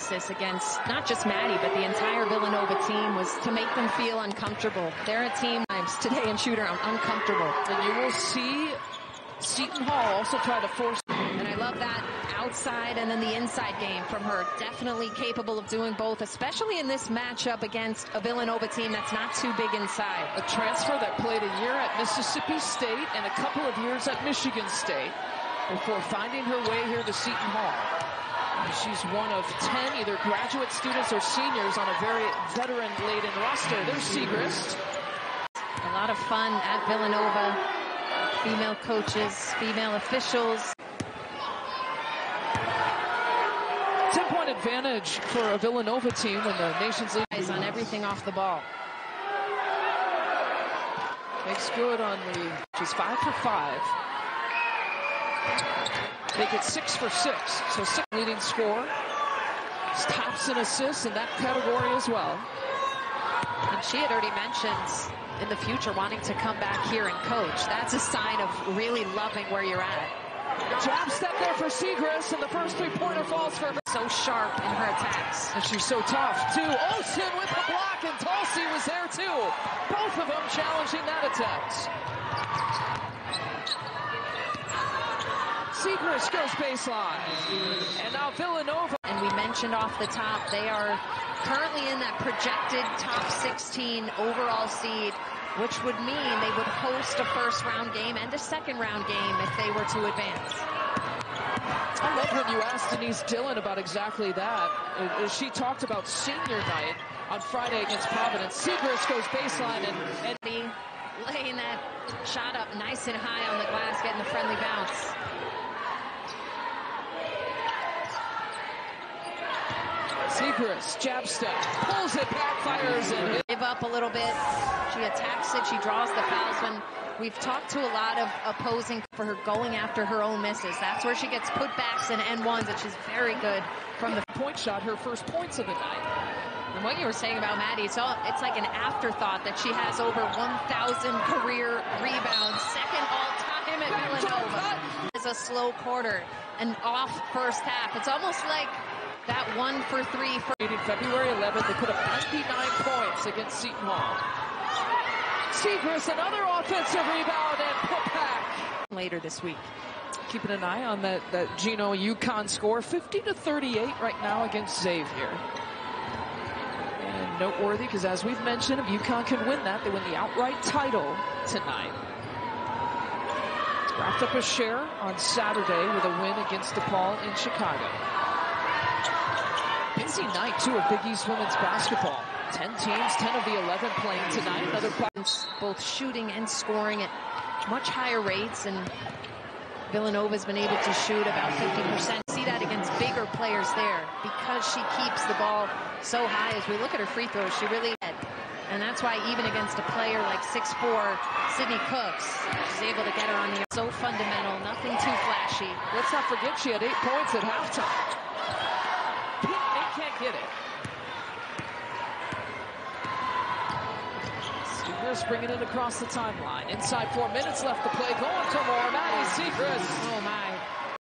Against not just Maddie, but the entire Villanova team was to make them feel uncomfortable. They're a team today in shooter uncomfortable. And you will see Seton Hall also try to force. And I love that outside and then the inside game from her. Definitely capable of doing both, especially in this matchup against a Villanova team that's not too big inside. A transfer that played a year at Mississippi State and a couple of years at Michigan State before finding her way here to Seton Hall. She's one of 10 either graduate students or seniors on a very veteran-laden roster. There's Siegrist. A lot of fun at Villanova. Female coaches, female officials. 10-point advantage for a Villanova team when the nation's league is on everything off the ball. Makes good on she's 5 for 5. Make it 6 for 6. So 6 leading scorer. Tops in assists in that category as well. And she had already mentioned in the future wanting to come back here and coach. That's a sign of really loving where you're at. Jab step there for Siegrist, and the first three-pointer falls for her. So sharp in her attacks. And she's so tough, too. Olsen with the block, and Tulsi was there, too. Both of them challenging that attempt. Siegrist goes baseline. And now Villanova. And we mentioned off the top, they are currently in that projected top 16 overall seed, which would mean they would host a first-round game and a second-round game if they were to advance. I love when you asked Denise Dillon about exactly that. She talked about senior night on Friday against Providence. Siegrist goes baseline and laying that shot up nice and high on the glass, getting the friendly bounce. Siegrist, jab step, pulls it, backfires, and give up a little bit. She attacks it, she draws the fouls. When we've talked to a lot of opposing for her going after her own misses. That's where she gets putbacks and N1s, and she's very good from the point shot, her first points of the night. And what you were saying about Maddie, it's like an afterthought that she has over 1,000 career rebounds, second all-time at Villanova. It's a slow quarter, and off first half. It's almost like that 1 for 3. February 11th, they put up 99 points against Seton Hall. Siegrist, another offensive rebound and putback. Later this week. Keeping an eye on that Gino UConn score, 50-38 right now against Xavier. And noteworthy, because as we've mentioned, if UConn can win that, they win the outright title tonight. Wrapped up a share on Saturday with a win against DePaul in Chicago. Busy night, too, of Big East women's basketball. 10 teams, 10 of the 11 playing tonight. Another both shooting and scoring at much higher rates, and Villanova's been able to shoot about 50%. See that against bigger players there because she keeps the ball so high. As we look at her free throws, she really had. And that's why even against a player like 6'4", Sydney Cooks, she's able to get her on the so fundamental, nothing too flashy. Let's not forget she had 8 points at halftime. Can't get it. Siegrist bringing it across the timeline. Inside 4 minutes left to play. Going for more. Madison Siegrist. Oh my.